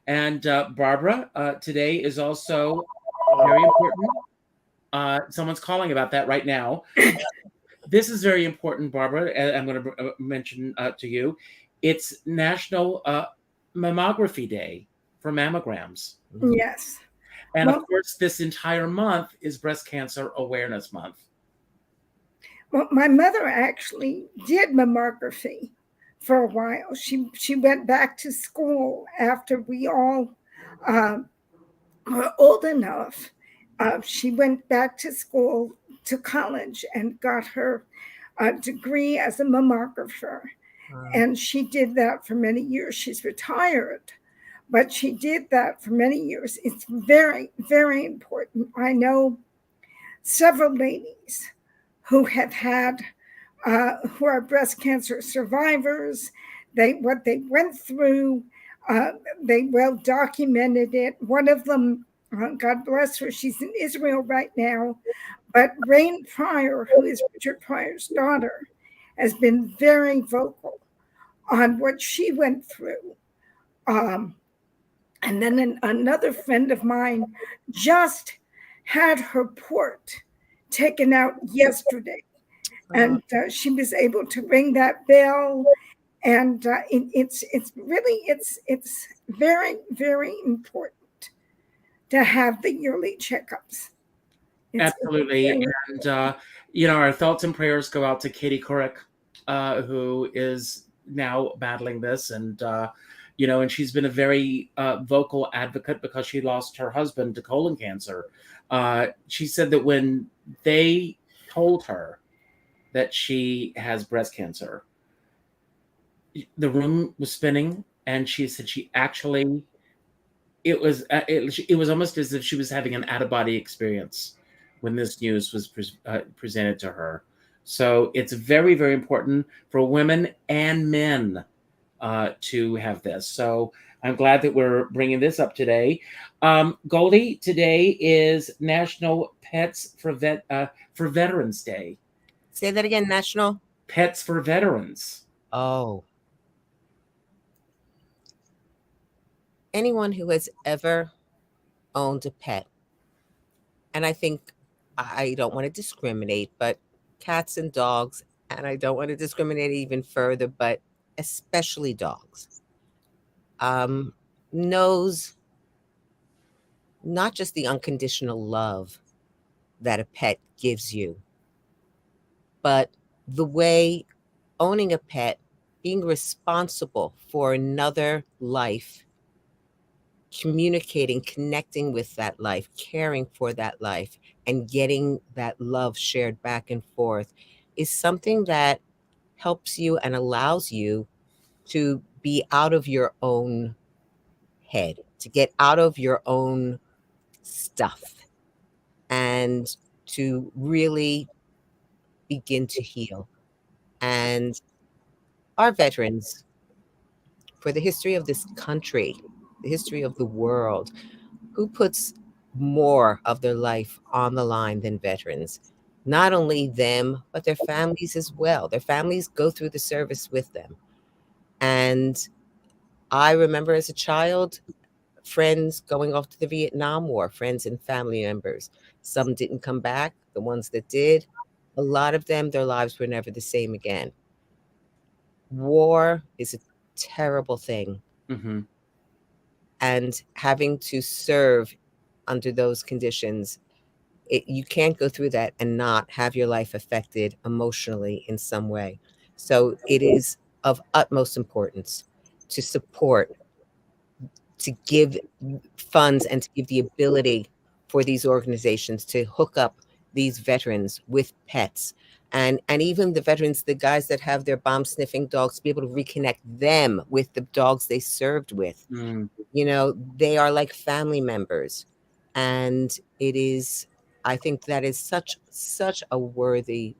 And Barbara, today is also very important. Someone's calling about that right now. This is very important, Barbara. And I'm going to mention to you, it's National Mammography Day for mammograms. Yes. And of course, this entire month is Breast Cancer Awareness Month. Well, my mother actually did mammography for a while. She went back to school after we all were old enough. She went back to school, to college, and got her degree as a mammographer. Wow. And she did that for many years. She's retired, but she did that for many years. It's very, very important. I know several ladies who have had, who are breast cancer survivors. What they went through, they well documented it. One of them, God bless her, she's in Israel right now, but Rain Pryor, who is Richard Pryor's daughter, has been very vocal on what she went through. And then another friend of mine just had her port taken out yesterday, and she was able to ring that bell. And it's very, very important to have the yearly checkups. Absolutely. And, our thoughts and prayers go out to Katie Couric, who is now battling this. And, and she's been a very vocal advocate because she lost her husband to colon cancer. She said that when they told her that she has breast cancer, the room was spinning, and she said she actually, it was almost as if she was having an out-of-body experience when this news was presented to her. So it's very, very important for women and men to have this. So I'm glad that we're bringing this up today. Goldie, today is National Pets for Veterans Day. Say that again, National Pets for Veterans. Oh. Anyone who has ever owned a pet, and I think I don't want to discriminate, but cats and dogs, and I don't want to discriminate even further, but especially dogs, knows not just the unconditional love that a pet gives you, but the way owning a pet, being responsible for another life, communicating, connecting with that life, caring for that life, and getting that love shared back and forth is something that helps you and allows you to be out of your own head, to get out of your own stuff, and to really begin to heal. And our veterans, for the history of this country, the history of the world, who puts more of their life on the line than veterans? Not only them, but their families as well. Their families go through the service with them. And I remember as a child, friends going off to the Vietnam War, friends and family members. Some didn't come back. The ones that did, a lot of them, their lives were never the same again. War is a terrible thing. Mm-hmm. And having to serve under those conditions, you can't go through that and not have your life affected emotionally in some way. So it is of utmost importance to support, to give funds, and to give the ability for these organizations to hook up these veterans with pets, and even the veterans, the guys that have their bomb sniffing dogs, to be able to reconnect them with the dogs they served with. Mm. You know, they are like family members, and it is, I think that is such a worthy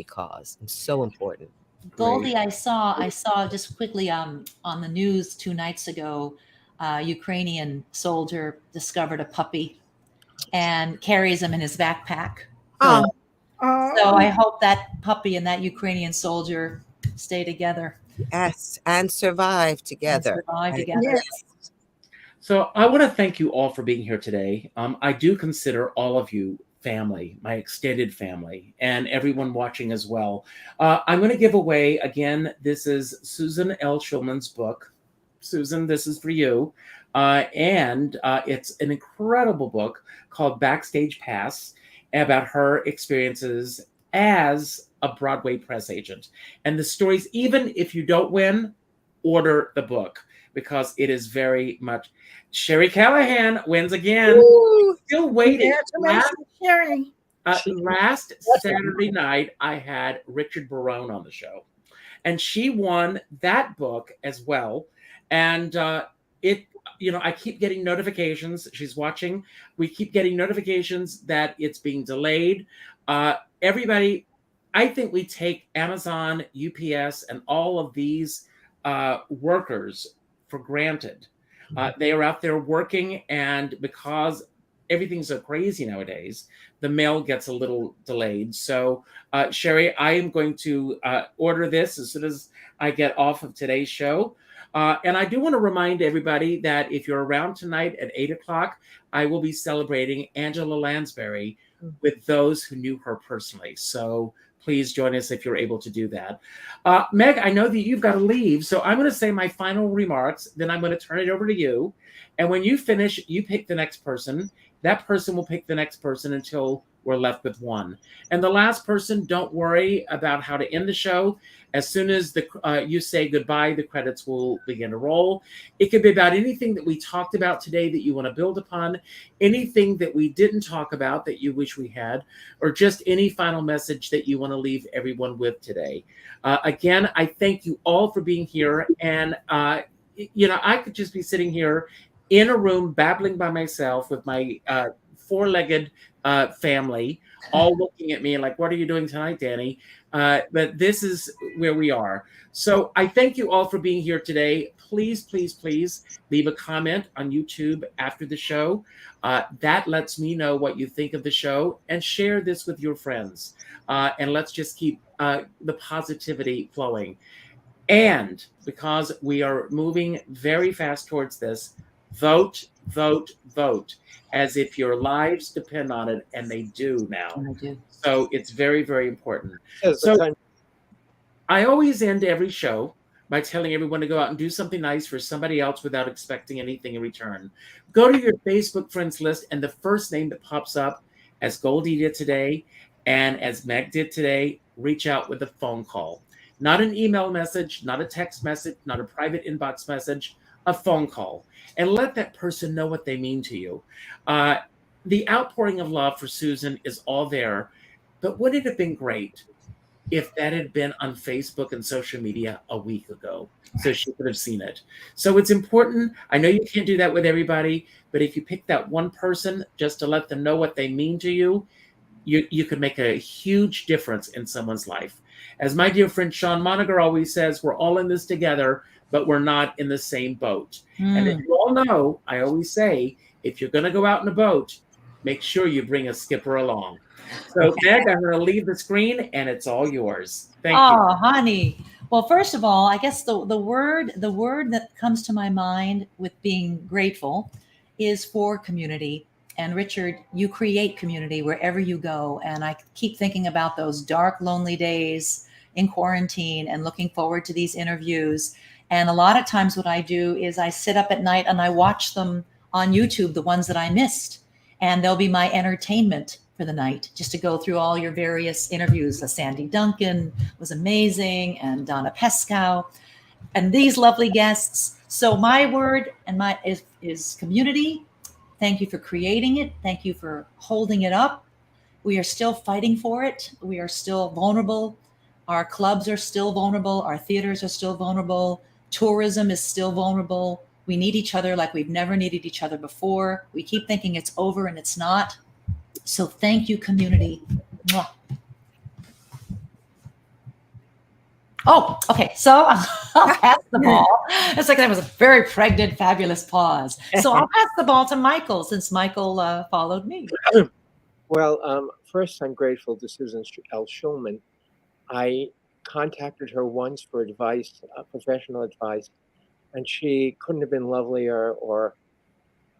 cause, and so important. Goldie, I saw just quickly on the news 2 nights ago, Ukrainian soldier discovered a puppy and carries him in his backpack. Oh, So I hope that puppy and that Ukrainian soldier stay together yes, and survive and together. survive And together. Yes. So I want to thank you all for being here today. I do consider all of you family, my extended family, and everyone watching as well. I'm going to give away, again, this is Susan L. Schulman's book. Susan, this is for you. And it's an incredible book called Backstage Pass, about her experiences as a Broadway press agent. And the stories, even if you don't win, order the book, because it is very much. Sherry Callahan wins again. Woo! Still waiting. Congratulations, Sherry. Last Saturday night, I had Richard Barone on the show, and she won that book as well. And I keep getting notifications. She's watching. We keep getting notifications that it's being delayed. Everybody, I think we take Amazon, UPS, and all of these workers for granted. They are out there working, and because everything's so crazy nowadays, the mail gets a little delayed. So, Sherry, I am going to order this as soon as I get off of today's show. And I do want to remind everybody that if you're around tonight at 8 o'clock, I will be celebrating Angela Lansbury with those who knew her personally. So please join us if you're able to do that. Meg, I know that you've got to leave, so I'm going to say my final remarks, then I'm going to turn it over to you. And when you finish, you pick the next person. That person will pick the next person until we're left with one. And the last person, don't worry about how to end the show. As soon as you say goodbye, the credits will begin to roll. It could be about anything that we talked about today that you want to build upon, anything that we didn't talk about that you wish we had, or just any final message that you want to leave everyone with today. Again, I thank you all for being here. And, I could just be sitting here in a room babbling by myself with my four-legged family, all looking at me like, what are you doing tonight, Danny? But this is where we are. So I thank you all for being here today. Please, please, please leave a comment on YouTube after the show. That lets me know what you think of the show, and share this with your friends. And let's just keep the positivity flowing. And because we are moving very fast towards this, vote, vote, vote, as if your lives depend on it, and they do now. I do. So it's very, very important. Yes, So I always end every show by telling everyone to go out and do something nice for somebody else without expecting anything in return. Go to your Facebook friends list, and the first name that pops up, as Goldie did today and as Meg did today, reach out with a phone call. Not an email message, not a text message, not a private inbox message, a phone call. And let that person know what they mean to you. The outpouring of love for Susan is all there. But wouldn't it have been great if that had been on Facebook and social media a week ago, so she could have seen it. So it's important. I know you can't do that with everybody, but if you pick that one person just to let them know what they mean to you, you could make a huge difference in someone's life. As my dear friend Sean Moniger always says, we're all in this together, but we're not in the same boat. And as you all know, I always say, if you're going to go out in a boat, make sure you bring a skipper along. So, Meg, I'm going to leave the screen, and it's all yours. Thank you. Oh, honey. Well, first of all, I guess the word that comes to my mind with being grateful is for community. And Richard, you create community wherever you go. And I keep thinking about those dark, lonely days in quarantine and looking forward to these interviews. And a lot of times what I do is I sit up at night and I watch them on YouTube, the ones that I missed. And they'll be my entertainment for the night, just to go through all your various interviews. Sandy Duncan was amazing, and Donna Pescow, and these lovely guests. So my word and my is community. Thank you for creating it. Thank you for holding it up. We are still fighting for it. We are still vulnerable. Our clubs are still vulnerable. Our theaters are still vulnerable. Tourism is still vulnerable. We need each other like we've never needed each other before. We keep thinking it's over and it's not. So thank you, community. Mwah. Oh, okay. So I'll pass the ball. It's like that was a very pregnant, fabulous pause. So I'll pass the ball to Michael, since Michael followed me. Well, first, I'm grateful to Susan L. Schulman. I contacted her once for advice, professional advice, and she couldn't have been lovelier or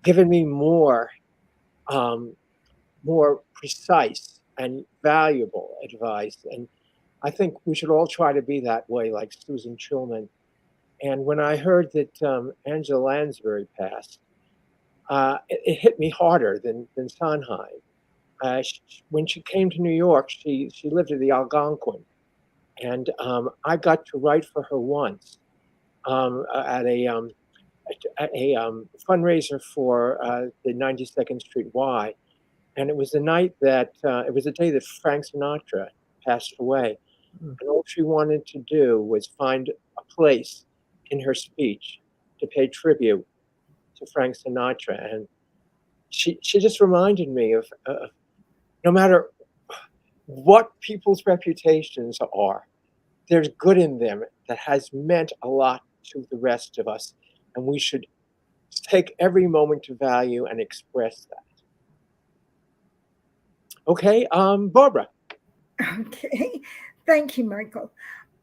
given me more precise and valuable advice. And I think we should all try to be that way, like Susan Schulman. And when I heard that Angela Lansbury passed, it hit me harder than Sondheim. When she came to New York, she lived at the Algonquin, and I got to write for her once at a fundraiser for the 92nd Street Y, and it was the night that it was the day that Frank Sinatra passed away, and all she wanted to do was find a place in her speech to pay tribute to Frank Sinatra, and she just reminded me of no matter what people's reputations are, there's good in them that has meant a lot to the rest of us, and we should take every moment to value and express that. Okay, Barbara. Okay, thank you, Michael.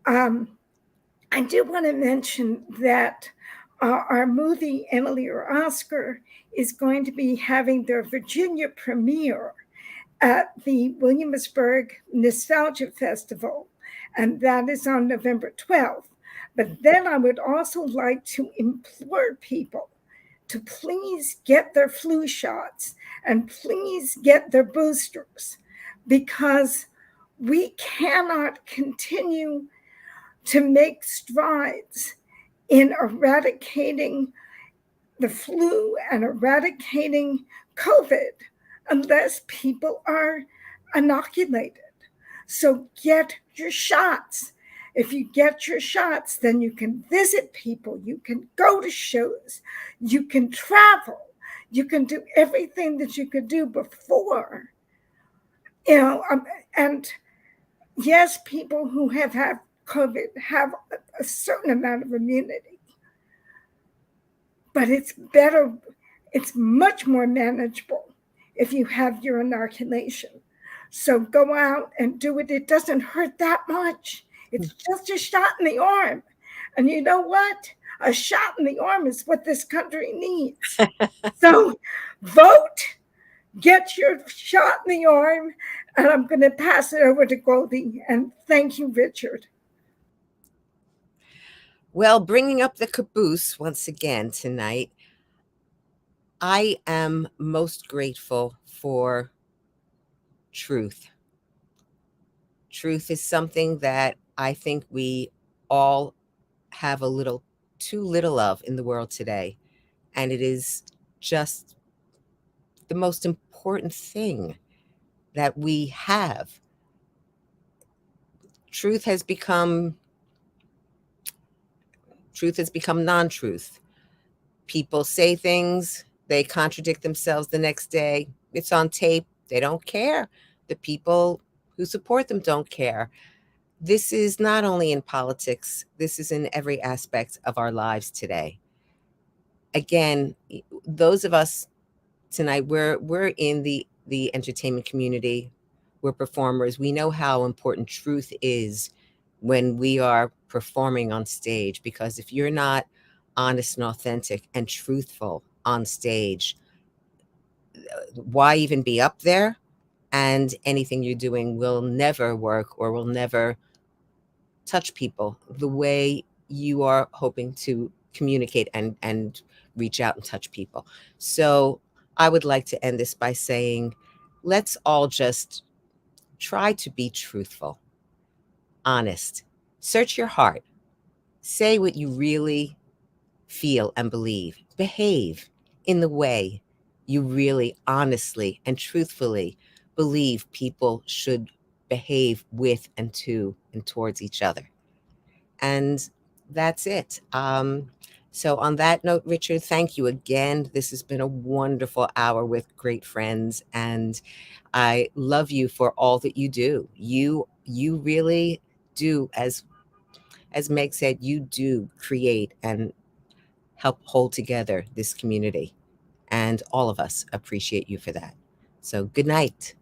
I do want to mention that our movie, Emily or Oscar, is going to be having their Virginia premiere at the Williamsburg Nostalgia Festival, and that is on November 12th. But then I would also like to implore people to please get their flu shots and please get their boosters, because we cannot continue to make strides in eradicating the flu and eradicating COVID unless people are inoculated. So get your shots. If you get your shots, then you can visit people, you can go to shows, you can travel, you can do everything that you could do before. And yes, people who have had COVID have a certain amount of immunity, but it's better, it's much more manageable if you have your inoculation. So go out and do it. It doesn't hurt that much. It's just a shot in the arm. And you know what? A shot in the arm is what this country needs. So vote, get your shot in the arm, and I'm going to pass it over to Goldie. And thank you, Richard. Well, bringing up the caboose once again tonight, I am most grateful for truth. Truth is something that I think we all have a little too little of in the world today. And it is just the most important thing that we have. truth has become non-truth. People say things, they contradict themselves the next day. It's on tape. They don't care. The people who support them don't care. This is not only in politics, this is in every aspect of our lives today. Again, those of us tonight, we're in the entertainment community. We're performers. We know how important truth is when we are performing on stage, because if you're not honest and authentic and truthful on stage, why even be up there? And anything you're doing will never work or will never touch people the way you are hoping to communicate and reach out and touch people. So I would like to end this by saying, let's all just try to be truthful, honest, search your heart, say what you really feel and believe, behave in the way you really honestly and truthfully believe people should behave with and to and towards each other. And that's it. So on that note, Richard, thank you again. This has been a wonderful hour with great friends, and I love you for all that you do. You really do, as Meg said, you do create and help hold together this community, and all of us appreciate you for that. So good night.